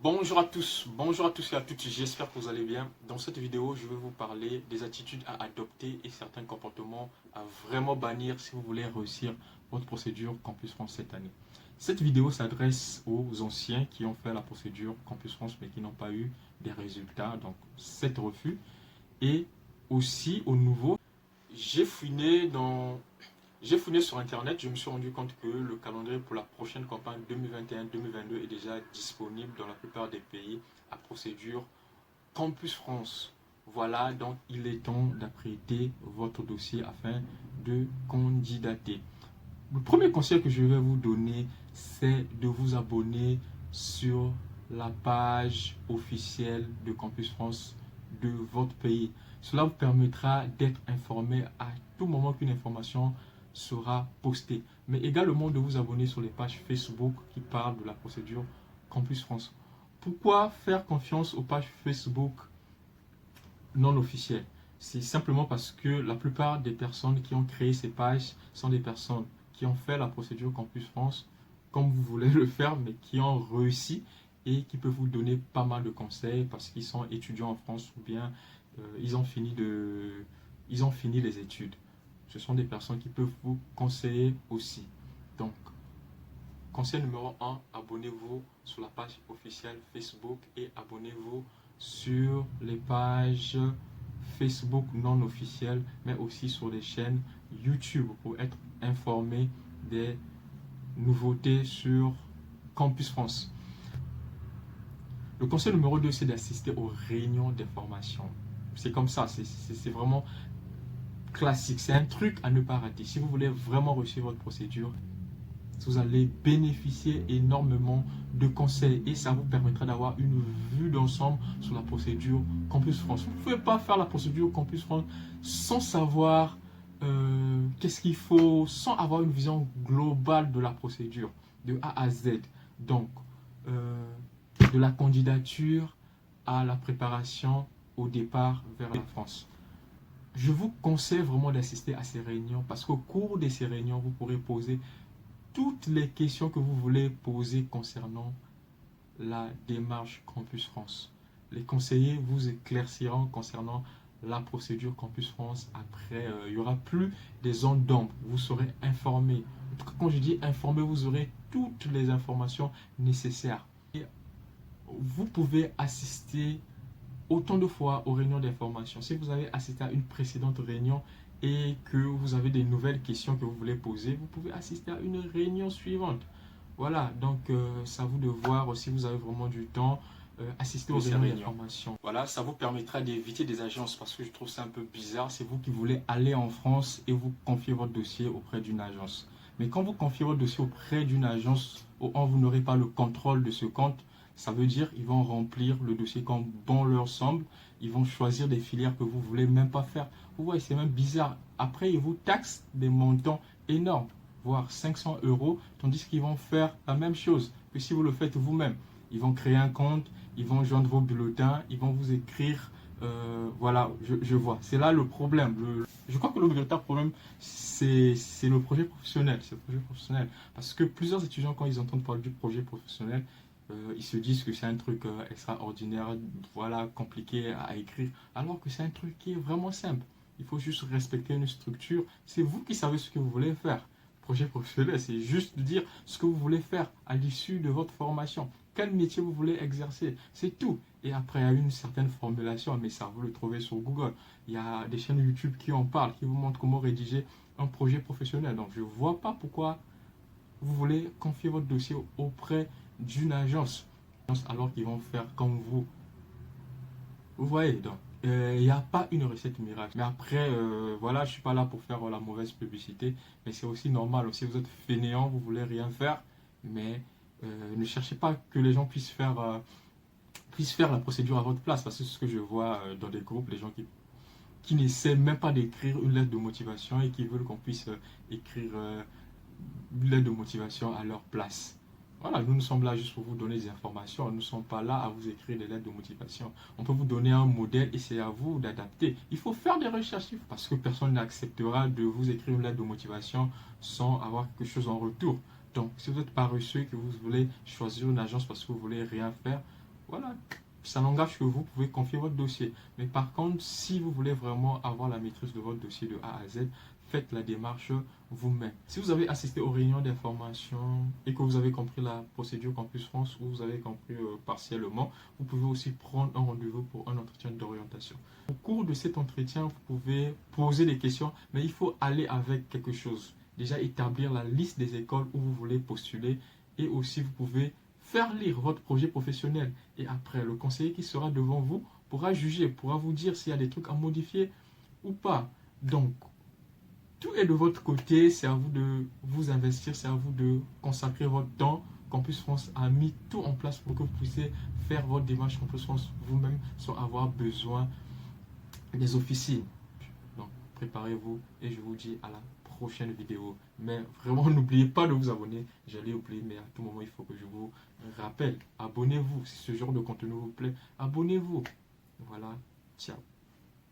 Bonjour à tous et à toutes, j'espère que vous allez bien. Dans cette vidéo, je vais vous parler des attitudes à adopter et certains comportements à vraiment bannir si vous voulez réussir votre procédure Campus France cette année. Cette vidéo s'adresse aux anciens qui ont fait la procédure Campus France mais qui n'ont pas eu des résultats, donc 7 refus, et aussi aux nouveaux. J'ai fouiné dans J'ai fouillé sur internet, je me suis rendu compte que le calendrier pour la prochaine campagne 2021-2022 est déjà disponible dans la plupart des pays à procédure Campus France. Voilà, donc il est temps d'apprêter votre dossier afin de candidater. Le premier conseil que je vais vous donner, c'est de vous abonner sur la page officielle de Campus France de votre pays. Cela vous permettra d'être informé à tout moment qu'une information sera postée. Mais également de vous abonner sur les pages Facebook qui parlent de la procédure Campus France. Pourquoi faire confiance aux pages Facebook non officielles? C'est simplement parce que la plupart des personnes qui ont créé ces pages sont des personnes qui ont fait la procédure Campus France comme vous voulez le faire, mais qui ont réussi et qui peuvent vous donner pas mal de conseils parce qu'ils sont étudiants en France ou bien ils ont fini les études. Ce sont des personnes qui peuvent vous conseiller aussi. Donc, conseil numéro un, abonnez-vous sur la page officielle Facebook et abonnez-vous sur les pages Facebook non officielles, mais aussi sur les chaînes YouTube pour être informé des nouveautés sur Campus France. Le conseil numéro 2, c'est d'assister aux réunions d'information. C'est comme ça, c'est vraiment classique. C'est un truc à ne pas rater. Si vous voulez vraiment réussir votre procédure, vous allez bénéficier énormément de conseils et ça vous permettra d'avoir une vue d'ensemble sur la procédure Campus France. Vous ne pouvez pas faire la procédure Campus France sans savoir qu'est-ce qu'il faut, sans avoir une vision globale de la procédure, de A à Z. Donc, euh, de la candidature à la préparation au départ vers la France. Je vous conseille vraiment d'assister à ces réunions parce qu'au cours de ces réunions, vous pourrez poser toutes les questions que vous voulez poser concernant la démarche Campus France. Les conseillers vous éclairciront concernant la procédure Campus France. Après, il n'y aura plus des zones d'ombre. Vous serez informé. En tout cas, quand je dis informé, vous aurez toutes les informations nécessaires. Et vous pouvez assister autant de fois aux réunions d'information. Si vous avez assisté à une précédente réunion et que vous avez des nouvelles questions que vous voulez poser, vous pouvez assister à une réunion suivante. Voilà, donc c'est à vous de voir si vous avez vraiment du temps, assister aux réunions d'information. Voilà, ça vous permettra d'éviter des agences parce que je trouve ça un peu bizarre. C'est vous qui voulez aller en France et vous confiez votre dossier auprès d'une agence. Mais quand vous confiez votre dossier auprès d'une agence où vous n'aurez pas le contrôle de ce compte, ça veut dire qu'ils vont remplir le dossier comme bon leur semble. Ils vont choisir des filières que vous ne voulez même pas faire. Vous voyez, c'est même bizarre. Après, ils vous taxent des montants énormes, voire 500 euros, tandis qu'ils vont faire la même chose que si vous le faites vous-même. Ils vont créer un compte, ils vont joindre vos bulletins, ils vont vous écrire. Voilà, je vois. C'est là le problème. Je crois que le véritable problème, c'est le projet professionnel. C'est le projet professionnel. Parce que plusieurs étudiants, quand ils entendent parler du projet professionnel, ils se disent que c'est un truc extraordinaire, voilà, compliqué à écrire, alors que c'est un truc qui est vraiment simple. Il faut juste respecter une structure. C'est vous qui savez ce que vous voulez faire. Projet professionnel, c'est juste dire ce que vous voulez faire à l'issue de votre formation. Quel métier vous voulez exercer. C'est tout. Et après, il y a une certaine formulation, mais ça, vous le trouvez sur Google. Il y a des chaînes YouTube qui en parlent, qui vous montrent comment rédiger un projet professionnel. Donc, je ne vois pas pourquoi vous voulez confier votre dossier auprès d'une agence alors qu'ils vont faire comme vous. Vous voyez, donc il n'y a pas une recette miracle. Mais après, voilà, je ne suis pas là pour faire la mauvaise publicité, mais c'est aussi normal. Si vous êtes fainéant, vous voulez rien faire, mais ne cherchez pas que les gens puissent faire la procédure à votre place, parce que c'est ce que je vois dans des groupes, les gens qui n'essaient même pas d'écrire une lettre de motivation et qui veulent qu'on puisse écrire une lettre de motivation à leur place. Voilà, nous sommes là juste pour vous donner des informations. Nous ne sommes pas là à vous écrire des lettres de motivation. On peut vous donner un modèle et c'est à vous d'adapter. Il faut faire des recherches parce que personne n'acceptera de vous écrire une lettre de motivation sans avoir quelque chose en retour. Donc, si vous êtes paresseux et que vous voulez choisir une agence parce que vous voulez rien faire, voilà, ça n'engage que vous pouvez confier votre dossier. Mais par contre, si vous voulez vraiment avoir la maîtrise de votre dossier de A à Z, faites la démarche vous-même. Si vous avez assisté aux réunions d'information et que vous avez compris la procédure Campus France ou vous avez compris partiellement, vous pouvez aussi prendre un rendez-vous pour un entretien d'orientation. Au cours de cet entretien, vous pouvez poser des questions, mais il faut aller avec quelque chose. Déjà, établir la liste des écoles où vous voulez postuler et aussi vous pouvez faire lire votre projet professionnel. Et après, le conseiller qui sera devant vous pourra juger, pourra vous dire s'il y a des trucs à modifier ou pas. Donc, tout est de votre côté, c'est à vous de vous investir, c'est à vous de consacrer votre temps. Campus France a mis tout en place pour que vous puissiez faire votre démarche Campus France vous-même sans avoir besoin des officines. Donc, préparez-vous et je vous dis à la prochaine vidéo. Mais vraiment, n'oubliez pas de vous abonner. J'allais oublier, mais à tout moment, il faut que je vous rappelle. Abonnez-vous. Si ce genre de contenu vous plaît, abonnez-vous. Voilà. Ciao.